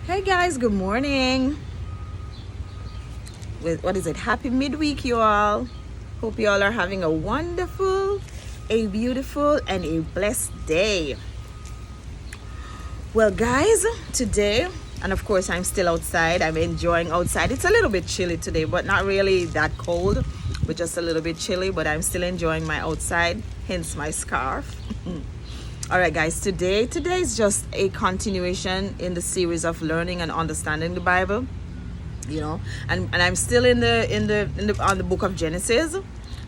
Hey guys, good morning. What is it? Happy midweek, you all. Hope you all are having a wonderful, a beautiful, and a blessed day. Well, guys, today, and of course, I'm still outside. I'm enjoying outside. It's a little bit chilly today, but not really that cold, but just a little bit chilly. But I'm still enjoying my outside, hence my scarf. All right, guys, today is just a continuation in the series of learning and understanding the Bible, and I'm still in the on the book of Genesis.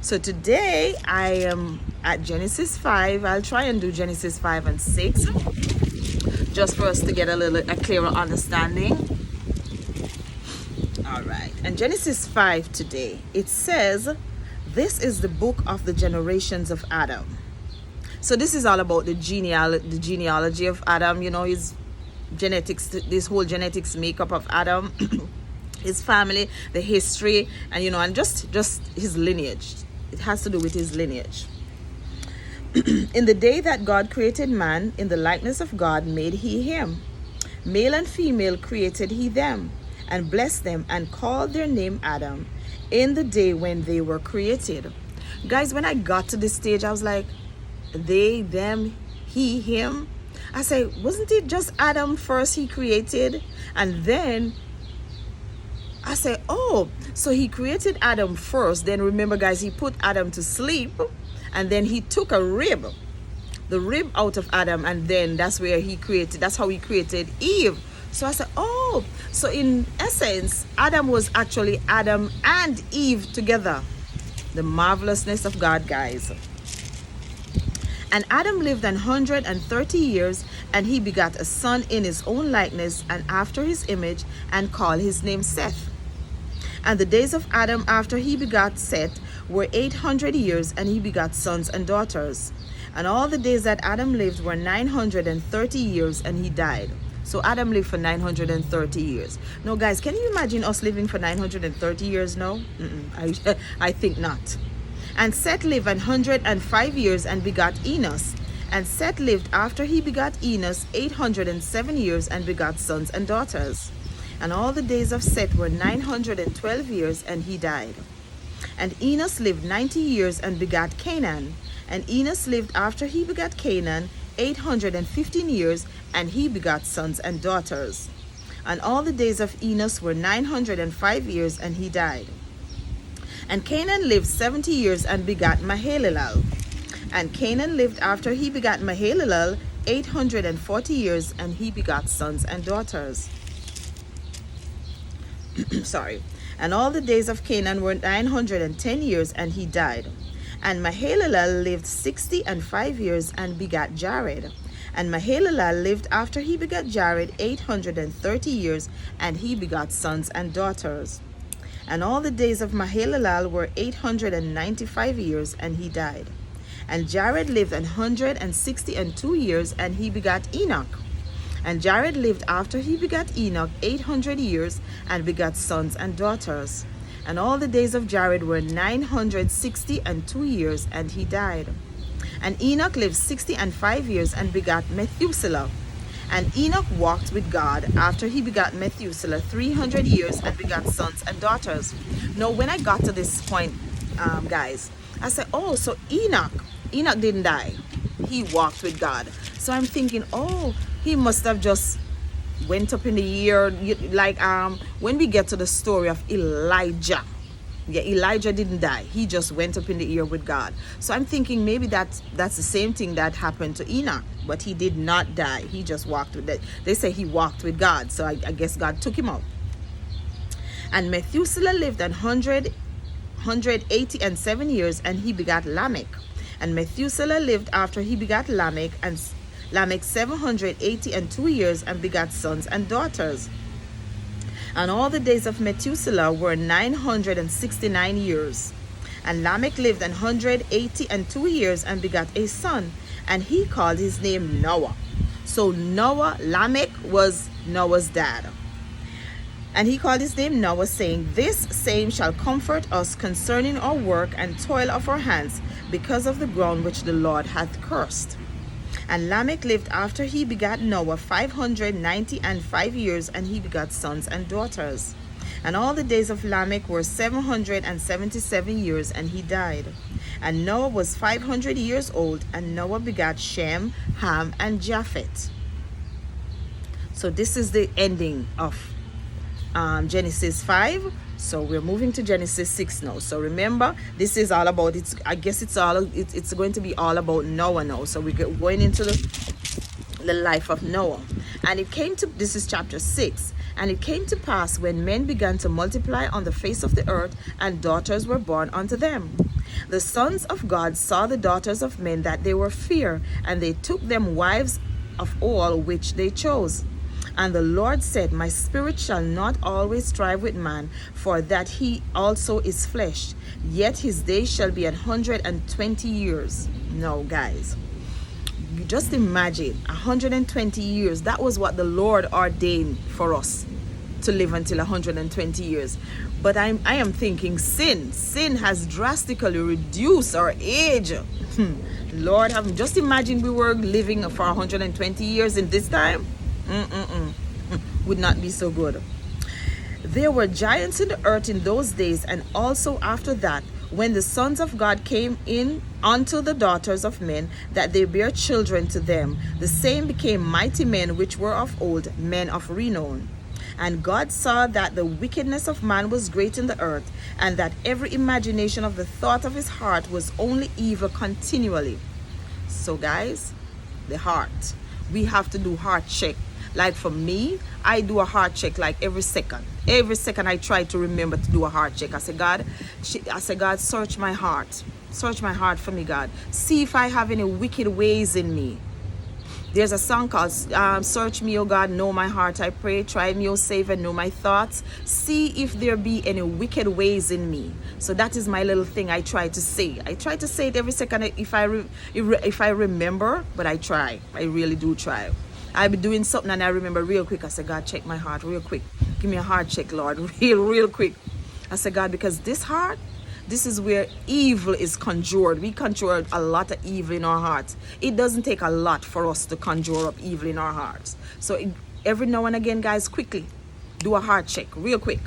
So today I am at Genesis 5. I'll try and do Genesis 5 and 6 just for us to get a clearer understanding. All right, and Genesis 5 today, it says, "This is the book of the generations of Adam." So this is all about the genealogy of Adam, his genetics, this whole genetics makeup of Adam, his family, the history, and and just his lineage. It has to do with his lineage. "In the day that God created man, in the likeness of God made he him. Male and female created he them, and blessed them, and called their name Adam, in the day when they were created." Guys, when I got to this stage, I was like, they, them, he, him. I say, wasn't it just Adam first he created? And then I say, oh, so he created Adam first. Then remember, guys, he put Adam to sleep, and then he took the rib out of Adam, and then that's how he created Eve. So I said, oh, so in essence, Adam was actually Adam and Eve together. The marvelousness of God, guys. "And Adam lived 130 years, and he begat a son in his own likeness and after his image, and called his name Seth. And the days of Adam after he begat Seth were 800 years, and he begat sons and daughters. And all the days that Adam lived were 930 years, and he died." So Adam lived for 930 years. Now, guys, can you imagine us living for 930 years now? I think not. "And Seth lived 105 years, and begat Enos. And Seth lived after he begat Enos 807 years, and begat sons and daughters. And all the days of Seth were 912 years, and he died. And Enos lived 90 years, and begat Canaan. And Enos lived after he begat Canaan 815 years, and he begat sons and daughters. And all the days of Enos were 905 years, and he died. And Canaan lived 70 years, and begat Mahalalel. And Canaan lived after he begat Mahalalel 840 years, and he begat sons and daughters." Sorry. "And all the days of Canaan were 910 years, and he died. And Mahalalel lived 65 years, and begat Jared. And Mahalalel lived after he begat Jared 830 years, and he begat sons and daughters. And all the days of Mahalalel were 895 years, and he died. And Jared lived 162 years, and he begat Enoch. And Jared lived after he begat Enoch 800 years, and begat sons and daughters. And all the days of Jared were 962 years, and he died. And Enoch lived 65 years, and begat Methuselah. And Enoch walked with God after he begat Methuselah 300 years, and begat sons and daughters." Now, when I got to this point, guys, I said, oh, so Enoch didn't die. He walked with God. So I'm thinking, oh, he must have just went up in the year, like when we get to the story of Elijah. Yeah, Elijah didn't die. He just went up in the air with God. So I'm thinking maybe that's the same thing that happened to Enoch, but he did not die. He just walked with it. They say he walked with God, so I guess God took him out. "And Methuselah lived 187 years, and he begat Lamech. And Methuselah lived after he begat Lamech, and Lamech 782 years, and begat sons and daughters. And all the days of Methuselah were 969 years. And Lamech lived 182 years, and begat a son, and he called his name Noah." So Lamech was Noah's dad. "And he called his name Noah, saying, This same shall comfort us concerning our work and toil of our hands, because of the ground which the Lord hath cursed. And Lamech lived after he begat Noah 595 years, and he begat sons and daughters. And all the days of Lamech were 777 years, and he died. And Noah was 500 years old, and Noah begat Shem, Ham, and Japheth. So this is the ending of Genesis 5. So we're moving to Genesis 6 now. So remember, this is all about, it's going to be all about Noah now. So we're going into the life of Noah. And it came to, this is chapter 6. And it came to pass, when men began to multiply on the face of the earth, and daughters were born unto them, the sons of God saw the daughters of men, that they were fair, and they took them wives of all which they chose. And the Lord said, My spirit shall not always strive with man, for that he also is flesh, yet his days shall be 120 years. No, guys, you just imagine 120 years. That was what the Lord ordained for us, to live until 120 years. But I am thinking sin has drastically reduced our age. Lord, just imagine we were living for 120 years in this time. Would not be so good. There were giants in the earth in those days, and also after that, when the sons of God came in unto the daughters of men, that they bare children to them, the same became mighty men which were of old, men of renown. And God saw that the wickedness of man was great in the earth, and that every imagination of the thought of his heart was only evil continually. So guys, the heart, we have to do heart check. Like for me, I do a heart check like every second. Every second I try to remember to do a heart check. I say, God, search my heart. Search my heart for me, God. See if I have any wicked ways in me. There's a song called Search Me, O God, know my heart, I pray. Try me, O Savior, know my thoughts. See if there be any wicked ways in me. So that is my little thing I try to say. I try to say it every second if I remember, but I try. I really do try. I be doing something and I remember real quick. I say, God, check my heart real quick. Give me a heart check, Lord, real quick. I say, God, because this heart, this is where evil is conjured. We conjure a lot of evil in our hearts. It doesn't take a lot for us to conjure up evil in our hearts. So every now and again, guys, quickly do a heart check real quick.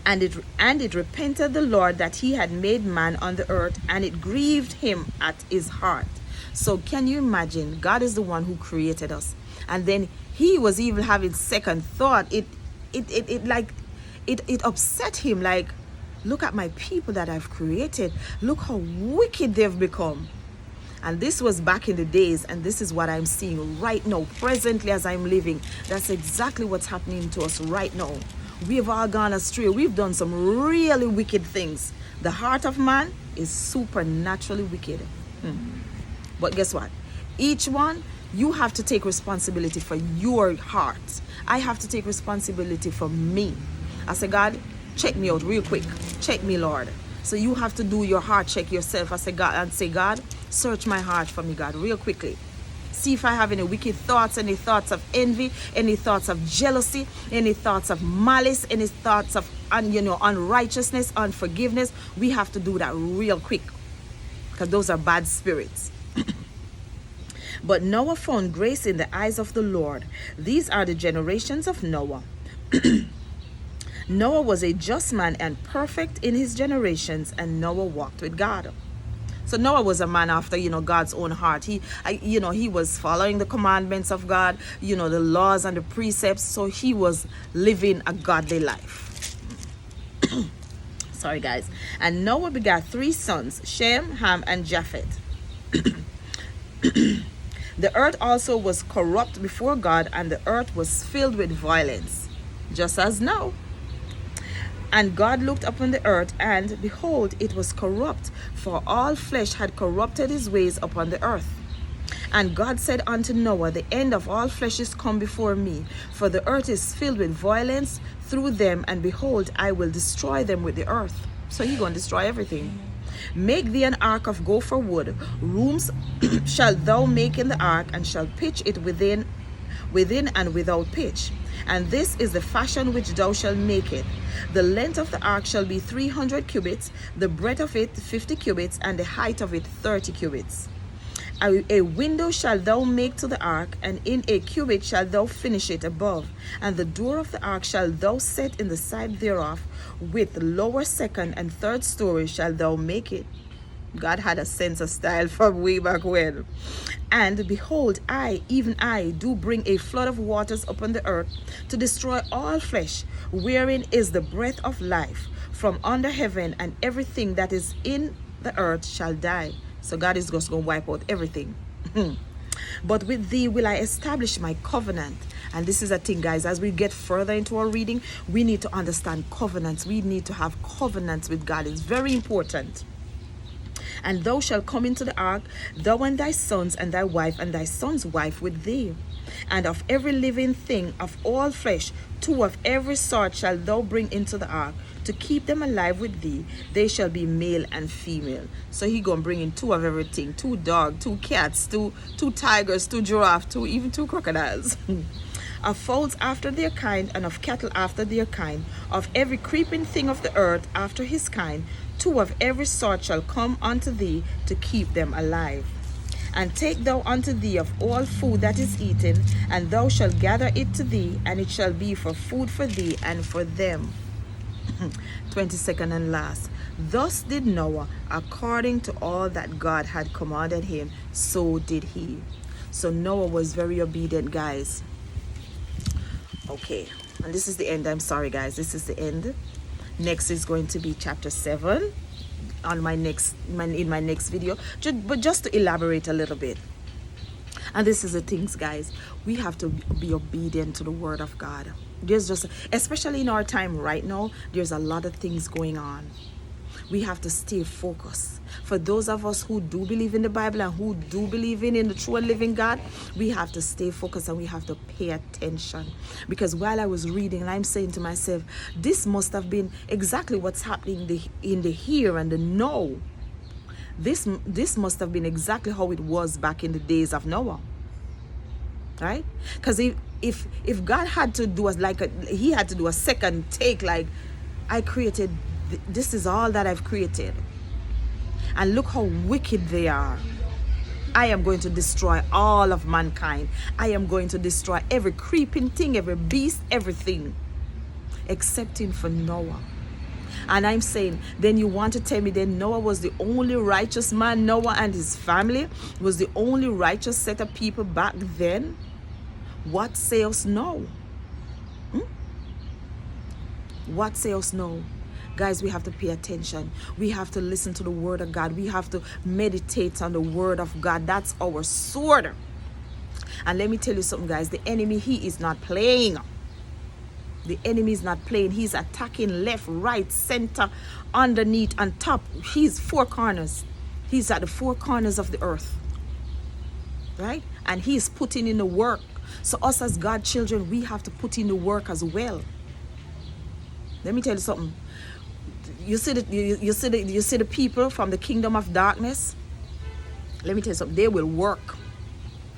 And it repented the Lord that he had made man on the earth, and it grieved him at his heart. So can you imagine? God is the one who created us, and then he was even having second thought. It upset him. Like, look at my people that I've created. Look how wicked they've become. And this was back in the days, and this is what I'm seeing right now, presently as I'm living. That's exactly what's happening to us right now. We've all gone astray. We've done some really wicked things. The heart of man is supernaturally wicked. But guess what? Each one, you have to take responsibility for your heart. I have to take responsibility for me. I say, God, check me out real quick. Check me, Lord. So you have to do your heart check yourself. I say, God, and say, God, search my heart for me, God, real quickly. See if I have any wicked thoughts, any thoughts of envy, any thoughts of jealousy, any thoughts of malice, any thoughts of unrighteousness, unforgiveness. We have to do that real quick, because those are bad spirits. But Noah found grace in the eyes of the Lord. These are the generations of Noah. Noah was a just man and perfect in his generations, and Noah walked with God. So Noah was a man after, God's own heart. He was following the commandments of God, the laws and the precepts. So he was living a godly life. Sorry, guys. And Noah begat 3 sons, Shem, Ham, and Japheth. The earth also was corrupt before God, and the earth was filled with violence, just as now. And God looked upon the earth, and behold, it was corrupt, for all flesh had corrupted his ways upon the earth. And God said unto Noah, the end of all flesh is come before me, for the earth is filled with violence through them, and behold, I will destroy them with the earth. So he's going to destroy everything. Make thee an ark of gopher wood. Rooms shalt thou make in the ark, and shalt pitch it within and without pitch. And this is the fashion which thou shalt make it. The length of the ark shall be 300 cubits, the breadth of it 50 cubits, and the height of it 30 cubits. A window shalt thou make to the ark, and in a cubit shalt thou finish it above. And the door of the ark shalt thou set in the side thereof, with the lower, second, and third story shalt thou make it. God had a sense of style from way back when. And behold, I, even I, do bring a flood of waters upon the earth, to destroy all flesh, wherein is the breath of life, from under heaven, and everything that is in the earth shall die. So God is just going to wipe out everything. But with thee will I establish my covenant. And this is a thing, guys, as we get further into our reading, we need to understand covenants. We need to have covenants with God. It's very important. And thou shalt come into the ark, thou and thy sons, and thy wife, and thy son's wife with thee. And of every living thing of all flesh, 2 of every sort shalt thou bring into the ark, to keep them alive with thee. They shall be male and female. So he gonna bring in 2 of everything: 2 dogs, 2 cats, two tigers, 2 giraffe, even 2 crocodiles. Of fowls after their kind, and of cattle after their kind, of every creeping thing of the earth after his kind, 2 of every sort shall come unto thee, to keep them alive. And take thou unto thee of all food that is eaten, and thou shalt gather it to thee, and it shall be for food for thee and for them. 22nd and last. Thus did Noah, according to all that God had commanded him, so did he. So Noah was very obedient, guys. Okay, and this is the end. I'm sorry, guys, this is the end. Next is going to be chapter 7 on in my next video, but just to elaborate a little bit. And this is the things, guys, we have to be obedient to the word of God. There's just, especially in our time right now, there's a lot of things going on. We have to stay focused. For those of us who do believe in the Bible and who do believe in the true and living God, we have to stay focused and we have to pay attention. Because while I was reading, I'm saying to myself, this must have been exactly what's happening in the here and the now. This must have been exactly how it was back in the days of Noah. Right? Because if God had to do he had to do a second take, like, I created, this is all that I've created, and look how wicked they are. I am going to destroy all of mankind. I am going to destroy every creeping thing, every beast, everything, excepting for Noah. And I'm saying, then you want to tell me then Noah was the only righteous man? Noah and his family was the only righteous set of people back then? What say us now? What say us now? Guys, we have to pay attention. We have to listen to the word of God. We have to meditate on the word of God. That's our sword. And let me tell you something, guys. The enemy, he is not playing. The enemy is not playing. He's attacking left, right, center, underneath, on top. He's 4 corners. He's at the 4 corners of the earth. Right? And he's putting in the work. So us as God children, we have to put in the work as well. Let me tell you something. You see the people from the kingdom of darkness. Let me tell you something. They will work.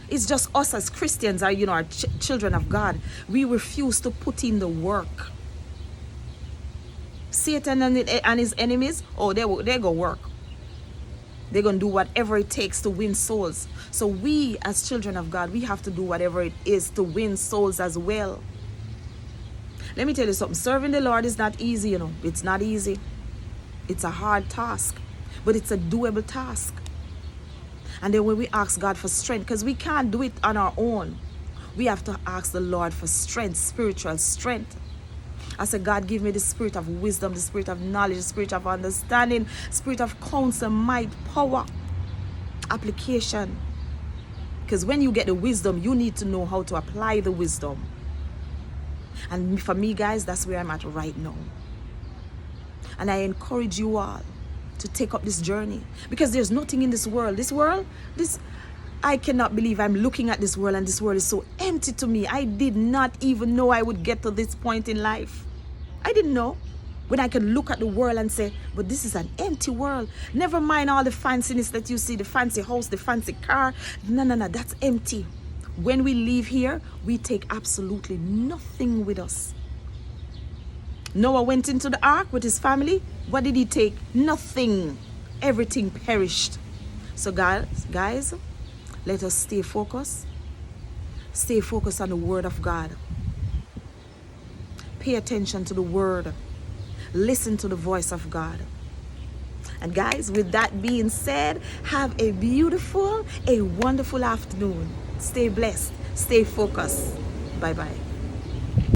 It's just us as Christians, our children of God. We refuse to put in the work. Satan and his enemies, they're gonna work. They're gonna do whatever it takes to win souls. So we as children of God, we have to do whatever it is to win souls as well. Let me tell you something. Serving the Lord is not easy, It's not easy. It's a hard task, but it's a doable task. And then when we ask God for strength, because we can't do it on our own, we have to ask the Lord for strength, spiritual strength. I said, God, give me the spirit of wisdom, the spirit of knowledge, the spirit of understanding, spirit of counsel, might, power, application. Because when you get the wisdom, you need to know how to apply the wisdom. And for me, guys, that's where I'm at right now. And I encourage you all to take up this journey, because there's nothing in this world. I cannot believe I'm looking at this world, and this world is so empty to me. I did not even know I would get to this point in life. I didn't know. When I can look at the world and say, but this is an empty world. Never mind all the fanciness that you see, the fancy house, the fancy car. No, that's empty. When we leave here, we take absolutely nothing with us. Noah went into the ark with his family. What did he take? Nothing. Everything perished. So guys, Let us stay focused. Stay focused on the word of God. Pay attention to the word. Listen to the voice of God. And guys, with that being said, have a beautiful, a wonderful afternoon. Stay blessed. Stay focused. Bye-bye.